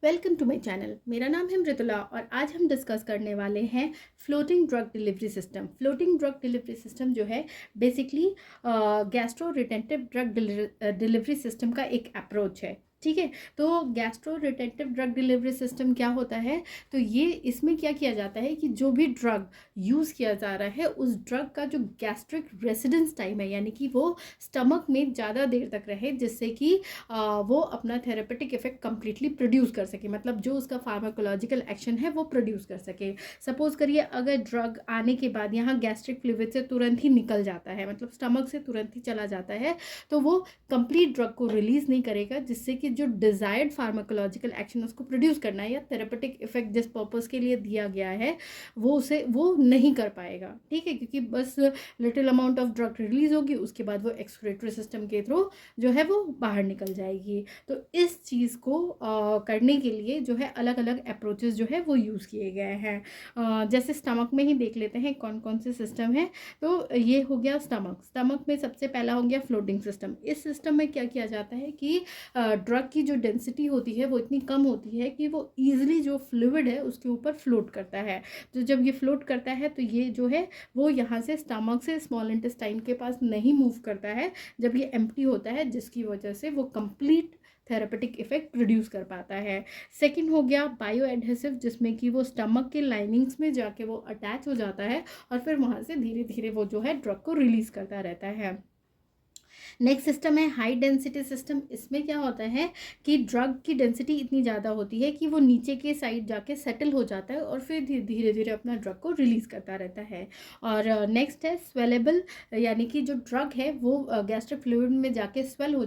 Welcome to my channel. मेरा नाम है मृदुला और आज हम डिस्कस करने वाले हैं floating drug delivery system. Floating drug delivery system जो है basically gastro retentive drug delivery system का एक अप्रोच है। ठीक है, तो gastro retentive drug delivery system क्या होता है? तो ये इसमें क्या किया जाता है कि जो भी ड्रग यूज़ किया जा रहा है उस ड्रग का जो गैस्ट्रिक रेसिडेंस टाइम है, यानी कि वो स्टमक में ज़्यादा देर तक रहे, जिससे कि वो अपना थेरेपेटिक इफेक्ट कंप्लीटली प्रोड्यूस कर सके, मतलब जो उसका फार्माकोलॉजिकल एक्शन है वो प्रोड्यूस कर सके। सपोज करिए अगर ड्रग आने के बाद यहाँ गैस्ट्रिक फ्लूइड से तुरंत ही निकल जाता है, मतलब स्टमक से तुरंत ही चला जाता है, तो वो कंप्लीट ड्रग को रिलीज नहीं करेगा, जिससे कि जो डिजायर्ड फार्माकोलॉजिकल एक्शन उसको प्रोड्यूस करना है या थेरेपेटिक इफेक्ट जिस पर्पस के लिए दिया गया है वो नहीं कर पाएगा। ठीक है, क्योंकि बस little amount of drug release होगी, उसके बाद वो एक्सक्रीटरी सिस्टम के थ्रू जो है वो बाहर निकल जाएगी। तो इस चीज़ को करने के लिए जो है अलग अलग अप्रोचेस जो है वो यूज़ किए गए हैं। जैसे स्टमक में ही देख लेते हैं कौन कौन से सिस्टम है। तो ये हो गया स्टमक में सबसे पहला हो गया फ्लोटिंग सिस्टम। इस सिस्टम में क्या किया जाता है कि ड्रग की जो डेंसिटी होती है वो इतनी कम होती है कि वो ईजिली जो फ्लूइड है उसके ऊपर फ्लोट करता है। तो जब ये फ्लोट करता है तो ये जो है वो यहाँ से स्टमक से स्मॉल इंटेस्टाइन के पास नहीं मूव करता है जब ये एम्प्टी होता है, जिसकी वजह से वो कंप्लीट थेरेपेटिक इफेक्ट प्रोड्यूस कर पाता है। सेकंड हो गया बायो एडहेसिव, जिसमें कि वो स्टमक के लाइनिंग्स में जाके वो अटैच हो जाता है और फिर वहाँ से धीरे धीरे वो जो है ड्रग को रिलीज करता रहता है। नेक्स्ट सिस्टम है हाई डेंसिटी सिस्टम। इसमें क्या होता है कि ड्रग की डेंसिटी इतनी ज़्यादा होती है कि वो नीचे के साइड जाके सेटल हो जाता है और फिर धीरे धीरे अपना ड्रग को रिलीज करता रहता है। और नेक्स्ट है स्वेलेबल, यानी कि जो ड्रग है वो गैस्ट्रिक फ्लूइड में जाके स्वेल हो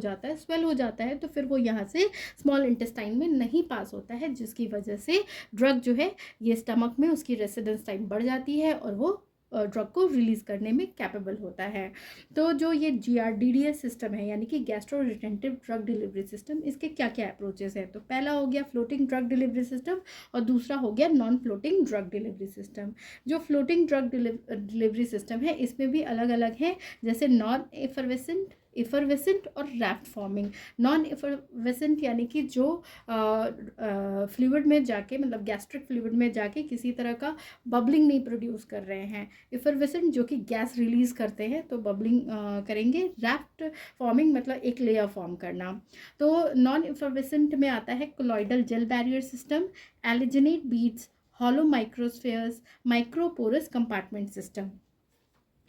जाता है तो फिर वो यहाँ से स्मॉल इंटेस्टाइन में नहीं पास होता है, जिसकी वजह से ड्रग जो है ये स्टमक में उसकी रेसिडेंस टाइम बढ़ जाती है और वो ड्रग को रिलीज करने में कैपेबल होता है। तो जो ये GRDDS सिस्टम है, यानी कि gastro retentive drug delivery system, इसके क्या क्या अप्रोचेस हैं? तो पहला हो गया फ्लोटिंग ड्रग डिलीवरी सिस्टम और दूसरा हो गया non floating drug delivery system. जो फ्लोटिंग ड्रग डिलीवरी सिस्टम है इसमें भी अलग अलग है, जैसे नॉन एफरवेसेंट, इफरवेसेंट और रैफ्ट फॉर्मिंग। नॉन इफरवेसेंट यानी कि जो फ्लूइड में जाके, मतलब गैस्ट्रिक फ्लूइड में जाके किसी तरह का बबलिंग नहीं प्रोड्यूस कर रहे हैं। इफरवेसेंट जो कि गैस रिलीज करते हैं तो बबलिंग करेंगे। रैफ्ट फॉर्मिंग मतलब एक लेयर फॉर्म करना। तो नॉन इफरवेसेंट में आता है colloidal gel barrier system, alginate beads, hollow microspheres, microporous compartment system.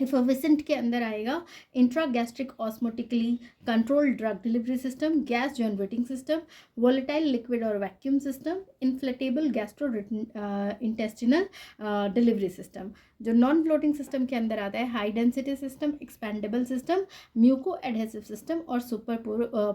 Effervescent के अंदर आएगा intragastric osmotically control drug delivery system, gas generating system, volatile liquid और vacuum system, inflatable gastrointestinal delivery system. जो non floating system के अंदर आता है high density system, expandable system, mucoadhesive system और सुपर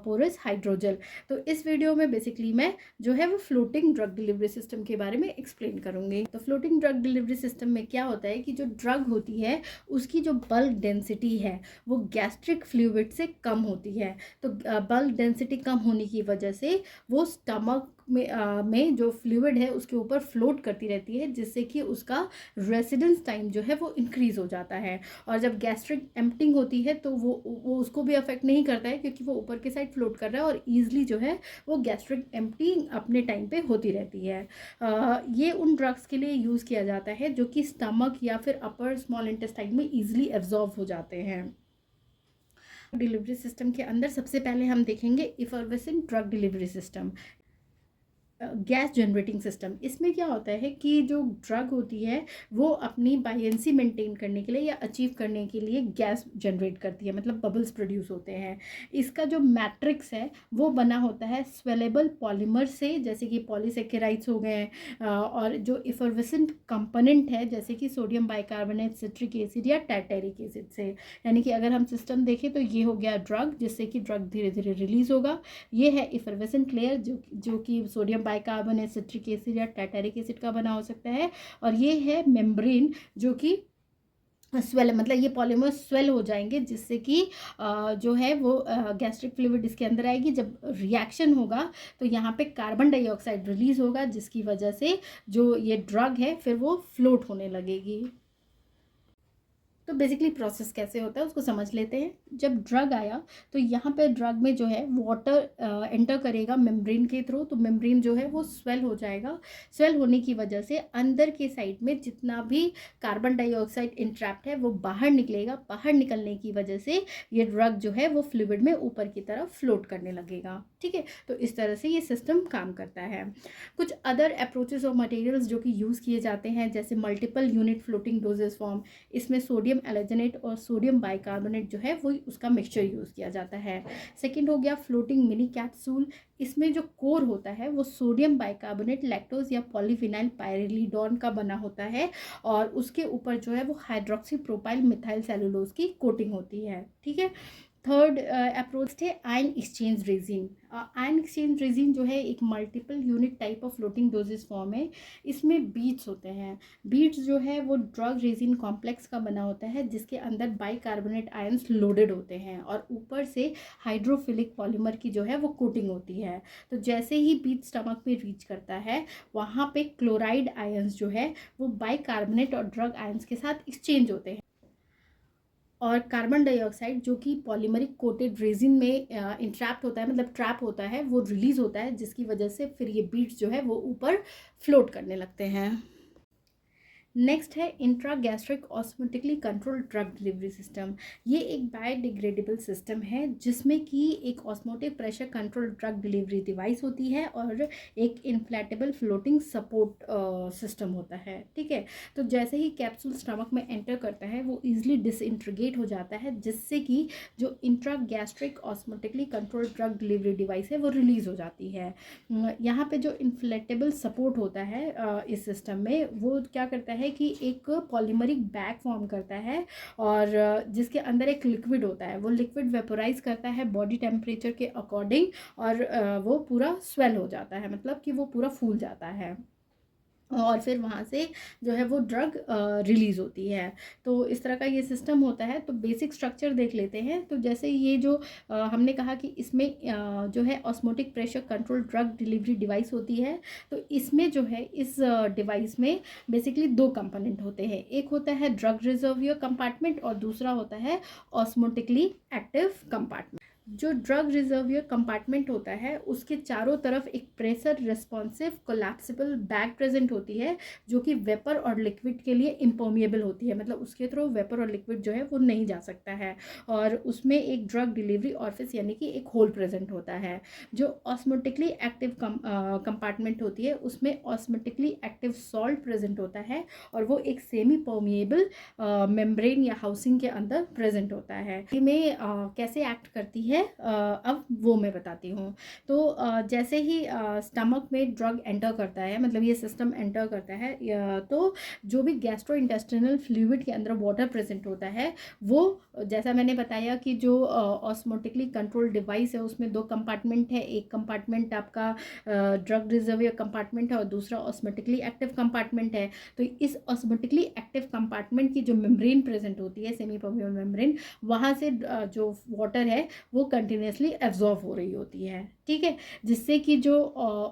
पोरस हाइड्रोजेल। तो इस video में बेसिकली मैं जो है वो फ्लोटिंग ड्रग डिलीवरी सिस्टम के बारे में एक्सप्लेन करूंगी। तो फ्लोटिंग ड्रग डिलीवरी सिस्टम में क्या होता है कि जो ड्रग होती है उसकी जो बल्क डेंसिटी है वो गैस्ट्रिक फ्लूइड से कम होती है। तो बल्क डेंसिटी कम होने की वजह से वो स्टमक में जो फ्लूइड है उसके ऊपर फ्लोट करती रहती है, जिससे कि उसका रेसिडेंस टाइम जो है वो इंक्रीज हो जाता है। और जब गैस्ट्रिक एम्प्टिंग होती है तो वो उसको भी अफेक्ट नहीं करता है, क्योंकि वो ऊपर के साइड फ्लोट कर रहा है और ईजिली जो है वो गैस्ट्रिक एम्प्टिंग अपने टाइम पे होती रहती है। ये उन ड्रग्स के लिए यूज़ किया जाता है जो कि स्टमक या फिर अपर स्मॉल इंटेस्टाइन में ईजिली एब्जॉर्ब हो जाते हैं। डिलीवरी सिस्टम के अंदर सबसे पहले हम देखेंगे effervescent drug delivery system, gas generating system. इसमें क्या होता है कि जो ड्रग होती है वो अपनी बायंसी मेंटेन करने के लिए या अचीव करने के लिए गैस जनरेट करती है, मतलब बबल्स प्रोड्यूस होते हैं। इसका जो मैट्रिक्स है वो बना होता है स्वेलेबल पॉलीमर से, जैसे कि पॉलीसेकेराइड्स हो गए, और जो इफरवेसेंट कंपोनेंट है जैसे कि सोडियम बाइकार्बोनेट, सिट्रिक एसिड या टार्टेरिक एसिड से। यानी कि अगर हम सिस्टम देखें तो ये हो गया ड्रग, जिससे कि ड्रग धीरे धीरे रिलीज होगा। ये है इफरवेसेंट लेयर जो कि सोडियम बाइकार्बोनेट, सिट्रिक एसिड या टार्टेरिक एसिड का बना हो सकता है। और ये है मेम्ब्रेन जो कि स्वेल, मतलब ये पॉलीमर स्वेल हो जाएंगे, जिससे कि जो है वो गैस्ट्रिक फ्लूइड इसके अंदर आएगी। जब रिएक्शन होगा तो यहाँ पे कार्बन डाइऑक्साइड रिलीज होगा, जिसकी वजह से जो ये ड्रग है फिर वो फ्लोट होने लगेगी। तो बेसिकली प्रोसेस कैसे होता है उसको समझ लेते हैं। जब ड्रग आया तो यहाँ पे ड्रग में जो है वाटर एंटर करेगा मेम्ब्रेन के थ्रू, तो मेम्ब्रेन जो है वो स्वेल हो जाएगा। स्वेल होने की वजह से अंदर के साइड में जितना भी कार्बन डाइऑक्साइड इंट्रैप्ट है वो बाहर निकलेगा। बाहर निकलने की वजह से ये ड्रग जो है वो फ्लूइड में ऊपर की तरफ फ्लोट करने लगेगा। ठीक है, तो इस तरह से ये सिस्टम काम करता है। कुछ अदर अप्रोचेस और मटेरियल्स जो कि यूज़ किए जाते हैं, जैसे multiple unit floating doses form, इसमें सोडियम एल्जिनेट और सोडियम बाइकार्बोनेट जो है वो उसका मिक्सचर यूज़ किया जाता है। सेकंड हो गया फ्लोटिंग मिनी कैप्सूल। इसमें जो कोर होता है वो सोडियम बाइकार्बोनेट, लैक्टोज या पॉलीविनाइल पायरिलीडोन का बना होता है और उसके ऊपर जो है वो हाइड्रोक्सी प्रोपाइल मिथाइल सेलुलोज की कोटिंग होती है। ठीक है, थर्ड अप्रोच है ion exchange resin. Ion exchange resin जो है एक multiple unit type of floating doses form है। इसमें बीड्स होते हैं। बीड्स जो है वो ड्रग रेजिन कॉम्प्लेक्स का बना होता है जिसके अंदर बाइकार्बोनेट आयंस लोडेड होते हैं और ऊपर से हाइड्रोफिलिक पॉलीमर की जो है वो कोटिंग होती है। तो जैसे ही बीड स्टमक पे रीच करता है वहाँ पे क्लोराइड आयंस जो है वो बाइकार्बोनेट और ड्रग आयंस के साथ एक्सचेंज होते हैं और कार्बन डाइऑक्साइड जो कि पॉलीमरिक कोटेड रेजिन में इंट्रैप्ट होता है, मतलब ट्रैप होता है, वो रिलीज होता है जिसकी वजह से फिर ये बीड्स जो है वो ऊपर फ्लोट करने लगते हैं। नेक्स्ट है intragastric osmotically controlled drug delivery system. ये एक बायोडिग्रेडेबल सिस्टम है जिसमें कि एक osmotic pressure control drug delivery device होती है और एक इन्फ्लेटेबल फ्लोटिंग सपोर्ट सिस्टम होता है। ठीक है, तो जैसे ही कैप्सूल स्टमक में एंटर करता है वो ईजिली डिसइंट्रीगेट हो जाता है जिससे कि जो intragastric osmotically controlled drug delivery device है वो रिलीज़ हो जाती है। यहाँ पे जो इन्फ्लेटेबल सपोर्ट होता है इस सिस्टम में, वो क्या करता है कि एक पॉलीमरिक बैग फॉर्म करता है और जिसके अंदर एक लिक्विड होता है। वो लिक्विड वेपोराइज करता है बॉडी टेम्परेचर के अकॉर्डिंग और वो पूरा स्वेल हो जाता है, मतलब कि वो पूरा फूल जाता है और फिर वहाँ से जो है वो ड्रग रिलीज़ होती है। तो इस तरह का ये सिस्टम होता है। तो बेसिक स्ट्रक्चर देख लेते हैं। तो जैसे ये जो हमने कहा कि इसमें जो है osmotic pressure control drug delivery device होती है। तो इसमें जो है इस डिवाइस में बेसिकली दो कंपोनेंट होते हैं। एक होता है ड्रग रिजर्वियर कंपार्टमेंट और दूसरा होता है ऑस्मोटिकली एक्टिव कंपार्टमेंट। जो ड्रग रिजर्वियर कंपार्टमेंट होता है उसके चारों तरफ एक pressure responsive collapsible bag present होती है जो कि वेपर और लिक्विड के लिए इम्पर्मिएबल होती है, मतलब उसके थ्रू वेपर और लिक्विड जो है वो नहीं जा सकता है। और उसमें एक ड्रग डिलीवरी ऑरिफिस यानी कि एक होल प्रेजेंट होता है। जो ऑस्मोटिकली एक्टिव कंपार्टमेंट होती है उसमें ऑस्मोटिकली एक्टिव सॉल्ट प्रेजेंट होता है और वो एक सेमी परमिएबल मेम्ब्रेन या हाउसिंग के अंदर प्रेजेंट होता है। में कैसे एक्ट करती है अब वो मैं बताती हूँ। तो जैसे ही स्टमक में ड्रग एंटर करता है, मतलब ये सिस्टम एंटर करता है, तो जो भी गैस्ट्रो इंटेस्टिनल फ्लूइड के अंदर वाटर प्रेजेंट होता है वो, जैसा मैंने बताया कि जो ऑस्मोटिकली कंट्रोल डिवाइस है उसमें दो कंपार्टमेंट है। एक कंपार्टमेंट आपका ड्रग रिजर्वियर कंपार्टमेंट है और दूसरा ऑस्मोटिकली एक्टिव कंपार्टमेंट है। तो इस ऑस्मोटिकली एक्टिव कंपार्टमेंट की जो मेम्ब्रेन प्रेजेंट होती है, सेमी परमिएबल मेम्ब्रेन, वहाँ से जो वाटर है वो कंटिन्यूसली एब्जॉर्ब हो रही होती है। ठीक है, जिससे कि जो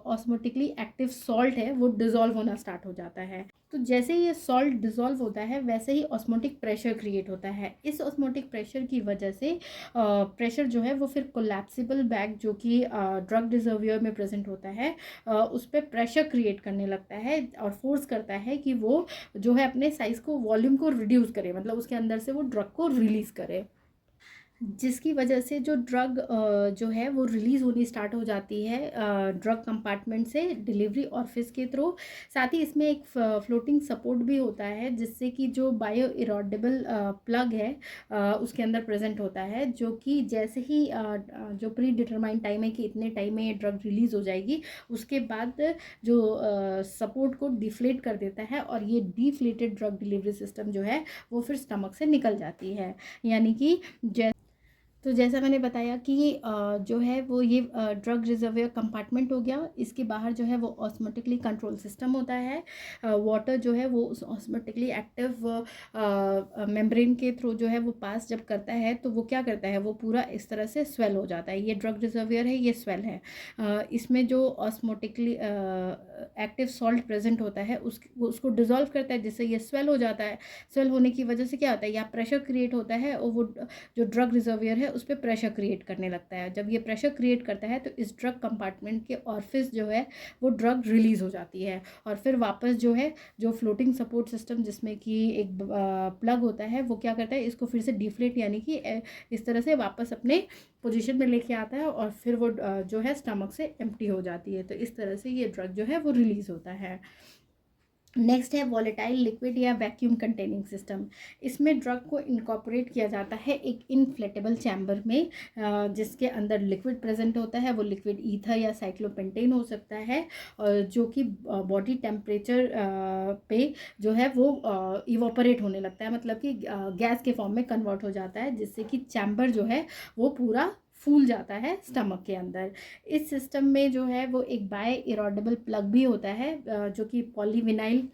ऑस्मोटिकली एक्टिव सॉल्ट है वो डिजोल्व होना स्टार्ट हो जाता है। तो जैसे ही ये सॉल्ट डिजोल्व होता है वैसे ही ऑस्मोटिक प्रेशर क्रिएट होता है। इस ऑस्मोटिक प्रेशर की वजह से प्रेशर जो है वो फिर कोलैप्सिबल बैग जो कि ड्रग रिजर्वियर में प्रेजेंट होता है उस पर प्रेशर क्रिएट करने लगता है और फोर्स करता है कि वो जो है अपने साइज़ को, वॉल्यूम को रिड्यूस करे, मतलब उसके अंदर से वो ड्रग को रिलीज़ करे, जिसकी वजह से जो ड्रग जो है वो रिलीज़ होनी स्टार्ट हो जाती है ड्रग कंपार्टमेंट से डिलीवरी ऑरिफिस के थ्रू। साथ ही इसमें एक फ्लोटिंग सपोर्ट भी होता है जिससे कि जो बायो इरोडेबल प्लग है उसके अंदर प्रेजेंट होता है, जो कि जैसे ही जो प्री डिटरमाइंड टाइम है कि इतने टाइम में ये ड्रग रिलीज़ हो जाएगी, उसके बाद जो सपोर्ट को डिफ्लेट कर देता है और ये डिफ्लेटेड ड्रग डिलीवरी सिस्टम जो है वो फिर स्टमक से निकल जाती है। यानी कि तो जैसा मैंने बताया कि जो है वो ये ड्रग रिजर्वियर कंपार्टमेंट हो गया। इसके बाहर जो है वो ऑस्मोटिकली कंट्रोल सिस्टम होता है। वाटर जो है वो उस ऑस्मोटिकली एक्टिव मेम्ब्रेन के थ्रू जो है वो पास जब करता है तो वो क्या करता है, वो पूरा इस तरह से स्वेल हो जाता है। ये ड्रग रिजर्वियर है, ये स्वेल है। इसमें जो ऑस्मोटिकली एक्टिव सॉल्ट प्रेजेंट होता है उसको डिजोल्व करता है, जिससे ये स्वेल हो जाता है। स्वेल होने की वजह से क्या होता है, यहाँ प्रेशर क्रिएट होता है और वो जो ड्रग रिजर्वियर है उस पर प्रेशर क्रिएट करने लगता है। जब ये प्रेशर क्रिएट करता है तो इस ड्रग कंपार्टमेंट के ऑरिफिस जो है वो ड्रग रिलीज हो जाती है और फिर वापस जो है जो फ्लोटिंग सपोर्ट सिस्टम जिसमें कि एक प्लग होता है वो क्या करता है, इसको फिर से डिफ्लेट यानी कि इस तरह से वापस अपने पोजीशन में लेके आता है और फिर वो जो है स्टमक से एम्प्टी हो जाती है। तो इस तरह से ये ड्रग जो है वो रिलीज होता है। नेक्स्ट है वॉलेटाइल लिक्विड या वैक्यूम कंटेनिंग सिस्टम। इसमें ड्रग को इनकॉर्पोरेट किया जाता है एक इनफ्लेटेबल चैम्बर में, जिसके अंदर लिक्विड प्रेजेंट होता है। वो लिक्विड ईथर या साइक्लोपेंटेन हो सकता है, और जो कि बॉडी टेम्परेचर पे जो है वो इवोपरेट होने लगता है, मतलब कि गैस के फॉर्म में कन्वर्ट हो जाता है, जिससे कि चैम्बर जो है वो पूरा फूल जाता है स्टमक के अंदर। इस सिस्टम में जो है वो एक बाय इरोडेबल प्लग भी होता है, जो कि पॉलीविनाइल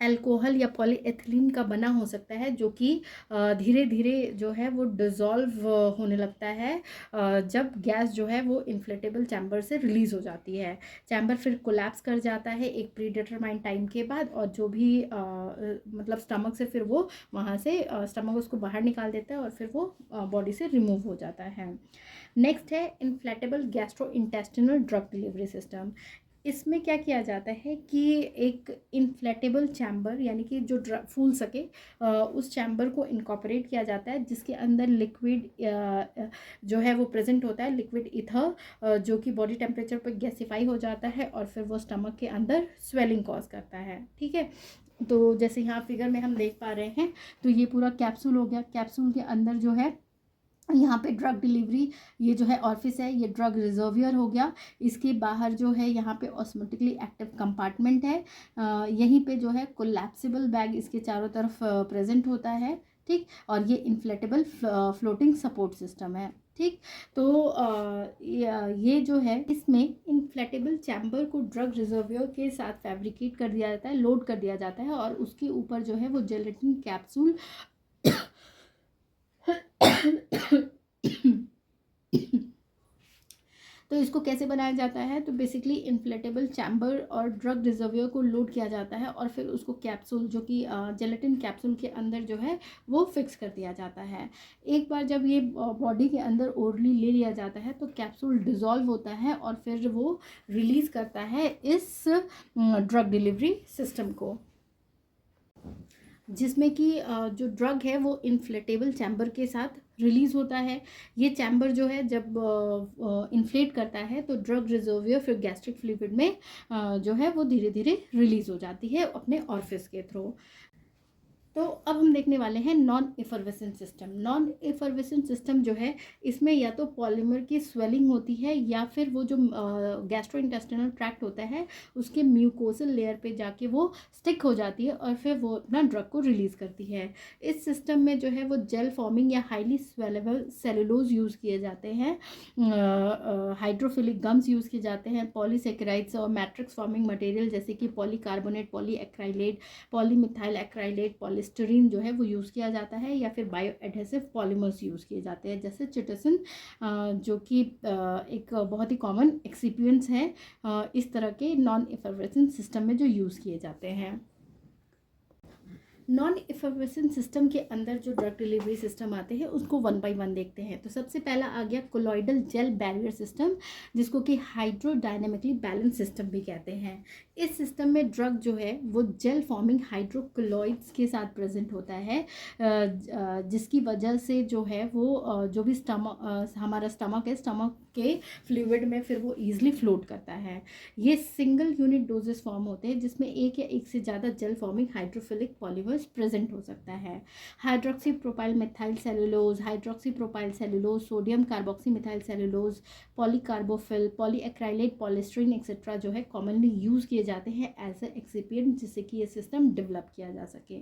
अल्कोहल या पॉलीएथिलीन का बना हो सकता है, जो कि धीरे धीरे जो है वो डिज़ोल्व होने लगता है जब गैस जो है वो इन्फ्लेटेबल चैम्बर से रिलीज़ हो जाती है। चैम्बर फिर कोलैप्स कर जाता है एक प्रीडिटरमाइंड टाइम के बाद, और जो भी मतलब स्टमक से फिर वो वहाँ से स्टमक उसको बाहर निकाल देता है और फिर वो बॉडी से रिमूव हो जाता है। नेक्स्ट है inflatable gastro intestinal drug delivery system. इसमें क्या किया जाता है कि एक इन्फ्लेटेबल चैम्बर यानी कि जो ड्रग फूल सके उस चैम्बर को इनकॉर्पोरेट किया जाता है, जिसके अंदर लिक्विड जो है वो प्रेजेंट होता है, लिक्विड ईथर, जो कि बॉडी टेम्परेचर पर गैसिफाई हो जाता है और फिर वो स्टमक के अंदर स्वेलिंग कॉज करता है। ठीक है, तो जैसे यहाँ फिगर में हम देख पा रहे हैं, तो ये पूरा कैप्सूल हो गया। कैप्सूल के अंदर जो है यहाँ पे ड्रग डिलीवरी, ये जो है ऑफिस है, ये ड्रग रिजर्वियर हो गया। इसके बाहर जो है यहाँ पे ऑस्मोटिकली एक्टिव कंपार्टमेंट है। यहीं पे जो है कोलैप्सिबल बैग इसके चारों तरफ प्रेजेंट होता है। ठीक, और ये इन्फ्लेटेबल फ्लोटिंग सपोर्ट सिस्टम है। ठीक, तो ये जो है इसमें इन्फ्लेटेबल चैम्बर को ड्रग रिजर्वियर के साथ फैब्रिकेट कर दिया जाता है, लोड कर दिया जाता है, और उसके ऊपर जो है वो जेलेटिन कैप्सूल तो इसको कैसे बनाया जाता है, तो बेसिकली इन्फ्लेटेबल चैम्बर और ड्रग रिजर्वियर को लोड किया जाता है और फिर उसको कैप्सूल जो कि जेलेटिन कैप्सूल के अंदर जो है वो फिक्स कर दिया जाता है। एक बार जब ये बॉडी के अंदर ओरली ले लिया जाता है तो कैप्सूल डिज़ोल्व होता है और फिर वो रिलीज़ करता है इस ड्रग डिलीवरी सिस्टम को, जिसमें कि जो ड्रग है वो इन्फ्लेटेबल चैम्बर के साथ रिलीज़ होता है। ये चैम्बर जो है जब इन्फ्लेट करता है तो ड्रग रिजर्वियर फिर गैस्ट्रिक फ्लूइड में जो है वो धीरे धीरे रिलीज़ हो जाती है अपने ऑरिफिस के थ्रू। तो अब हम देखने वाले हैं non effervescent system. Non effervescent system जो है इसमें या तो पॉलीमर की स्वेलिंग होती है या फिर वो जो गैस्ट्रोइंटेस्टिनल ट्रैक्ट होता है उसके म्यूकोसल लेयर पे जाके वो स्टिक हो जाती है और फिर वो अपना ड्रग को रिलीज़ करती है। इस सिस्टम में जो है वो जेल फॉर्मिंग या हाईली स्वेलेबल सेलुलोज यूज़ किए जाते हैं, हाइड्रोफिलिक गम्स यूज़ किए जाते हैं, पॉलीसेकेराइड्स और मैट्रिक्स फॉर्मिंग मटेरियल जैसे कि पॉलीकार्बोनेट, पॉलीएक्राइलेट, पॉलीमिथाइल एक्राइलेट, पॉलिस्टरीन जो है वो यूज़ किया जाता है, या फिर बायो एडहेसिव पॉलीमर्स यूज़ किए जाते हैं जैसे चिटोसिन, जो कि एक बहुत ही कॉमन एक्सिपिएंट्स है इस तरह के नॉन एफर्वेसेंट सिस्टम में जो यूज़ किए जाते हैं। नॉन एफर्वेसेंट सिस्टम के अंदर जो ड्रग डिलीवरी सिस्टम आते हैं उसको वन बाय वन देखते हैं। तो सबसे पहला आ गया कोलॉइडल जेल बैरियर सिस्टम, जिसको कि हाइड्रोडायनेमिकली बैलेंस सिस्टम भी कहते हैं। इस सिस्टम में ड्रग जो है वो जेल फॉर्मिंग हाइड्रोकोलॉइड्स के साथ प्रेजेंट होता है, जिसकी वजह से जो है वो जो भी हमारा स्टमक है, स्टमक के फ्लूइड में फिर वो ईजिली फ्लोट करता है। ये सिंगल यूनिट डोजेस फॉर्म होते हैं जिसमें एक या एक से ज़्यादा gel forming hydrophilic polymers present हो सकता है। Hydroxy propyl methyl cellulose, hydroxy propyl cellulose, sodium carboxy methyl cellulose, polycarbophil, polyacrylate, polystyrene etcetera जो है कॉमनली यूज़ किए जाते हैं एज ए एक्सिपिएंट, जिससे कि ये सिस्टम डेवलप किया जा सके।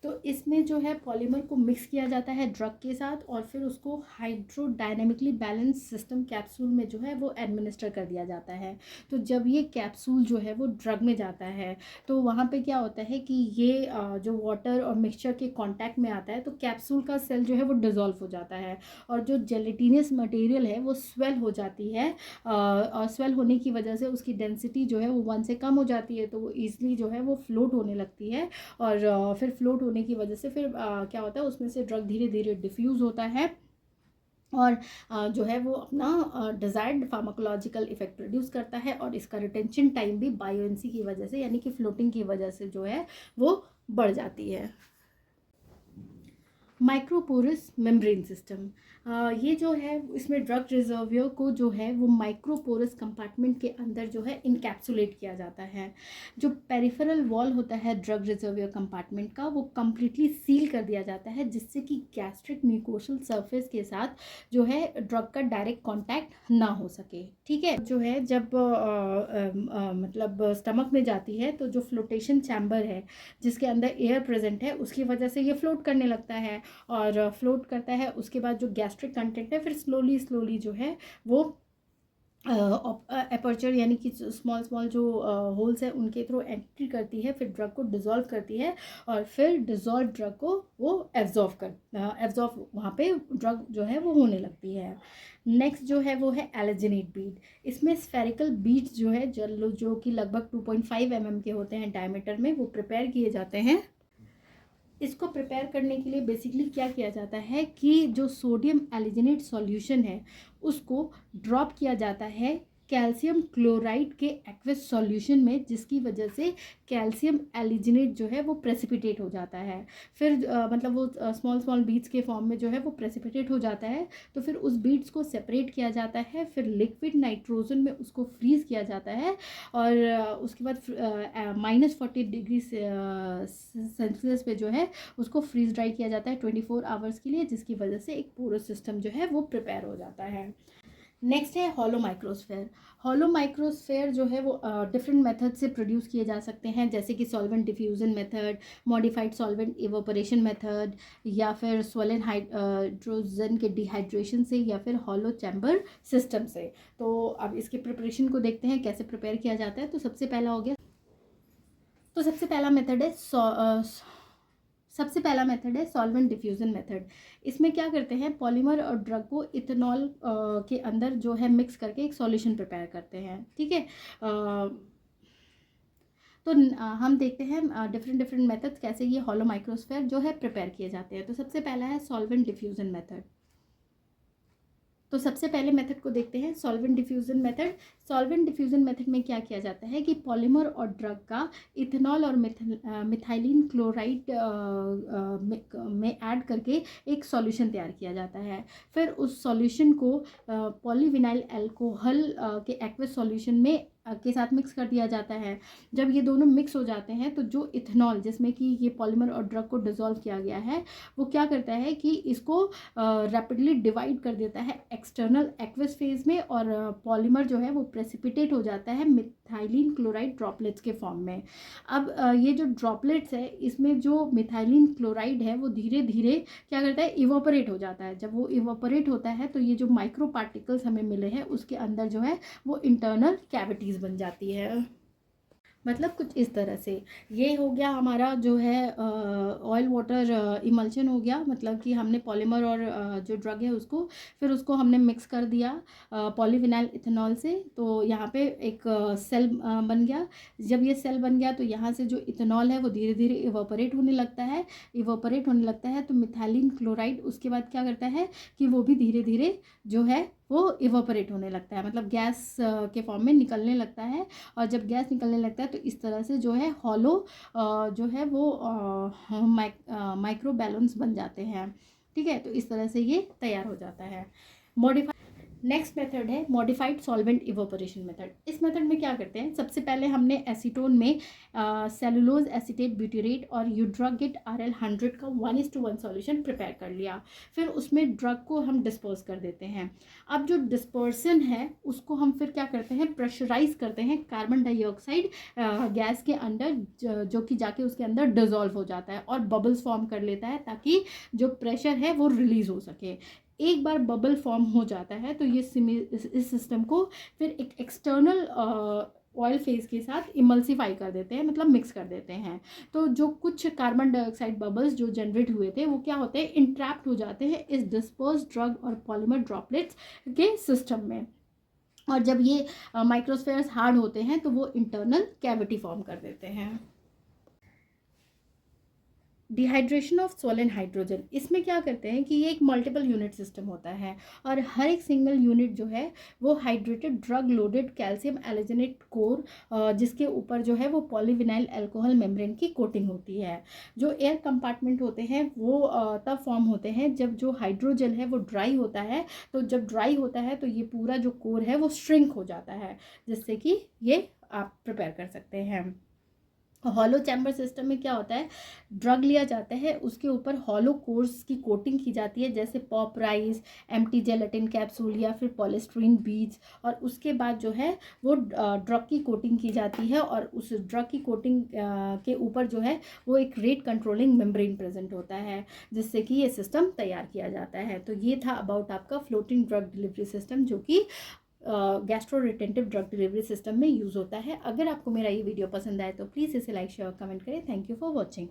तो इसमें जो है पॉलीमर को मिक्स किया जाता है ड्रग के साथ और फिर उसको हाइड्रोडायनेमिकली बैलेंस सिस्टम कैप्सूल में जो है वो एडमिनिस्टर कर दिया जाता है। तो जब ये कैप्सूल जो है वो ड्रग में जाता है तो वहाँ पे क्या होता है कि ये जो वाटर और मिक्सचर के कांटेक्ट में आता है तो कैप्सूल का सेल जो है वो डिज़ोल्व हो जाता है और जो जेलेटिनस मटेरियल है वो स्वेल हो जाती है और स्वेल होने की वजह से उसकी डेंसिटी जो है वो 1 से कम हो जाती है, तो वो ईजिली जो है वो फ्लोट होने लगती है और फिर फ्लोट होने की वजह से फिर क्या होता है उसमें से ड्रग धीरे धीरे डिफ्यूज़ होता है और जो है वो अपना डिज़ायर्ड फार्माकोलॉजिकल इफेक्ट प्रोड्यूस करता है और इसका रिटेंशन टाइम भी बायोएंसी की वजह से यानी कि फ्लोटिंग की वजह से जो है वो बढ़ जाती है। माइक्रोपोरस मेम्ब्रेन सिस्टम, ये जो है इसमें ड्रग रिजर्वियर को जो है वो माइक्रोपोरस कंपार्टमेंट के अंदर जो है इनकैप्सुलेट किया जाता है। जो पेरिफेरल वॉल होता है ड्रग रिजर्वियर कंपार्टमेंट का वो कम्प्लीटली सील कर दिया जाता है जिससे कि गैस्ट्रिक म्यूकोसल सरफेस के साथ जो है ड्रग का डायरेक्ट कांटेक्ट ना हो सके। ठीक है, जो है जब मतलब स्टमक में जाती है तो जो फ्लोटेशन चैम्बर है जिसके अंदर एयर प्रेजेंट है उसकी वजह से ये फ्लोट करने लगता है और फ्लोट करता है। उसके बाद जो गैस्ट्रिक कंटेंट है फिर स्लोली जो है वो एपर्चर यानी कि स्मॉल जो होल्स है उनके थ्रू एंट्री करती है, फिर ड्रग को डिज़ोल्व करती है और फिर डिज़ोल्व ड्रग को वो एब्जॉर्व वहाँ पे ड्रग जो है वो होने लगती है। नेक्स्ट जो है वो है एलर्जेनेट बीड। इसमें स्फेरिकल बीड्स जो है जो कि लगभग 2.5 mm के होते हैं डायमीटर में, वो प्रिपेयर किए जाते हैं। इसको प्रिपेयर करने के लिए बेसिकली क्या किया जाता है कि जो सोडियम एलिजिनेट सॉल्यूशन है उसको ड्रॉप किया जाता है कैल्शियम क्लोराइड के एक्वस सॉल्यूशन में, जिसकी वजह से कैल्शियम एलिजिनेट जो है वो प्रेसिपिटेट हो जाता है। फिर मतलब वो स्मॉल बीड्स के फॉर्म में जो है वो प्रेसिपिटेट हो जाता है। तो फिर उस बीड्स को सेपरेट किया जाता है, फिर लिक्विड नाइट्रोजन में उसको फ्रीज़ किया जाता है और उसके बाद -40 डिग्री सेल्सियस पे जो है उसको फ्रीज ड्राई किया जाता है 24 आवर्स के लिए, जिसकी वजह से एक पोरस सिस्टम जो है वो प्रिपेयर हो जाता है। नेक्स्ट है हॉलो माइक्रोस्फेयर। हॉलो माइक्रोस्फेयर जो है वो डिफरेंट मेथड से प्रोड्यूस किए जा सकते हैं, जैसे कि solvent diffusion method, modified solvent evaporation method, या फिर स्वोलन हाइड्रोजन के डिहाइड्रेशन से, या फिर हॉलो चैम्बर सिस्टम से। तो अब इसके प्रिपरेशन को देखते हैं कैसे प्रिपेयर किया जाता है। तो सबसे पहला मेथड है सॉल्वेंट डिफ्यूज़न मेथड। इसमें क्या करते हैं, पॉलीमर और ड्रग को इथेनॉल के अंदर जो है मिक्स करके एक सॉल्यूशन प्रिपेयर करते हैं। ठीक है, तो हम देखते हैं डिफरेंट मेथड्स कैसे ये हॉलो माइक्रोस्फेयर जो है प्रिपेयर किए जाते हैं। तो सबसे पहला है सॉल्वेंट डिफ्यूज़न मेथड। तो सबसे पहले मेथड को देखते हैं, solvent diffusion method. Solvent diffusion method में क्या किया जाता है कि पॉलीमर और ड्रग का इथेनॉल और मिथाइलिन क्लोराइड में ऐड करके एक सॉल्यूशन तैयार किया जाता है। फिर उस सॉल्यूशन को पॉलीविनाइल अल्कोहल के एक्वस सॉल्यूशन में के साथ मिक्स कर दिया जाता है। जब ये दोनों मिक्स हो जाते हैं तो जो इथेनॉल जिसमें कि ये पॉलीमर और ड्रग को डिसॉल्व किया गया है वो क्या करता है कि इसको रैपिडली डिवाइड कर देता है एक्सटर्नल एक्वस फेज में, और पॉलीमर जो है वो प्रेसिपिटेट हो जाता है मिथाइलिन क्लोराइड ड्रॉपलेट्स के फॉर्म में। अब ये जो ड्रॉपलेट्स है इसमें जो मिथाइलिन क्लोराइड है वो धीरे धीरे क्या करता है, इवोपरेट हो जाता है। जब वो इवोपरेट होता है तो ये जो माइक्रो पार्टिकल्स हमें मिले हैं उसके अंदर जो है वो इंटरनल कैविटीज बन जाती है। मतलब कुछ इस तरह से ये हो गया हमारा जो है ऑयल वाटर इमल्शन हो गया। मतलब कि हमने पॉलीमर और जो ड्रग है फिर उसको हमने मिक्स कर दिया पॉलीविनाइल इथेनॉल से। तो यहाँ पे एक सेल बन गया। जब ये सेल बन गया तो यहाँ से जो इथेनॉल है वो धीरे धीरे इवोपरेट होने लगता है। तो मिथाइलिन क्लोराइड उसके बाद क्या करता है कि वो भी धीरे धीरे जो है वो इवोपरेट होने लगता है, मतलब गैस के फॉर्म में निकलने लगता है। और जब गैस निकलने लगता है तो इस तरह से जो है हॉलो जो है वो माइक्रो बैलून्स बन जाते हैं। ठीक है, तो इस तरह से ये तैयार हो जाता है। नेक्स्ट मेथड है मॉडिफाइड सॉल्वेंट इवोपोरेशन मेथड। इस मेथड में क्या करते हैं, सबसे पहले हमने एसीटोन में सेलुलोज एसीटेट ब्यूटेरेट और यूड्रगिट RL100 का 1:1 सॉल्यूशन प्रिपेयर कर लिया। फिर उसमें ड्रग को हम डिस्पर्स कर देते हैं। अब जो डिस्पर्सन है उसको हम फिर क्या करते हैं, प्रेशराइज करते हैं कार्बन डाइऑक्साइड गैस के अंदर, जो कि जाके उसके अंदर डिजोल्व हो जाता है और बबल्स फॉर्म कर लेता है ताकि जो प्रेशर है वो रिलीज हो सके। एक बार बबल फॉर्म हो जाता है तो ये इस सिस्टम को फिर एक एक्सटर्नल ऑयल फेज के साथ इमल्सिफाई कर देते हैं, मतलब मिक्स कर देते हैं। तो जो कुछ कार्बन डाइऑक्साइड बबल्स जो जनरेट हुए थे वो क्या होते हैं, इंट्रैप्ट हो जाते हैं इस डिस्पर्स ड्रग और पॉलीमर ड्रॉपलेट्स के सिस्टम में। और जब ये माइक्रोस्फेयर्स हार्ड होते हैं तो वो इंटरनल कैविटी फॉर्म कर देते हैं। डिहाइड्रेशन ऑफ सोलन हाइड्रोजन, इसमें क्या करते हैं कि ये एक मल्टीपल यूनिट सिस्टम होता है और हर एक सिंगल यूनिट जो है वो hydrated drug loaded calcium alginate core, जिसके ऊपर जो है वो पॉलीविनाइल अल्कोहल मेम्ब्रेन की कोटिंग होती है। जो एयर कंपार्टमेंट होते हैं वो तब फॉर्म होते हैं जब जो हाइड्रोजन है वो ड्राई होता है। तो जब ड्राई होता है तो ये पूरा जो कोर है वो श्रिंक हो जाता है, जिससे कि ये आप प्रिपेयर कर सकते हैं। हॉलो चैम्बर सिस्टम में क्या होता है, ड्रग लिया जाता है, उसके ऊपर हॉलो कोर्स की कोटिंग की जाती है, जैसे pop rice, empty gelatin capsule या फिर पॉलिस्ट्रीन बीड्स, और उसके बाद जो है वो ड्रग की कोटिंग की जाती है और उस ड्रग की कोटिंग के ऊपर जो है वो एक रेट कंट्रोलिंग मेम्ब्रेन प्रेजेंट होता है, जिससे कि ये सिस्टम तैयार किया जाता है। तो ये था अबाउट आपका फ्लोटिंग ड्रग डिलीवरी सिस्टम, जो कि gastro retentive drug delivery system में यूज़ होता है। अगर आपको मेरा ये वीडियो पसंद आए तो प्लीज़ इसे लाइक शेयर और कमेंट करें। Thank you for watching.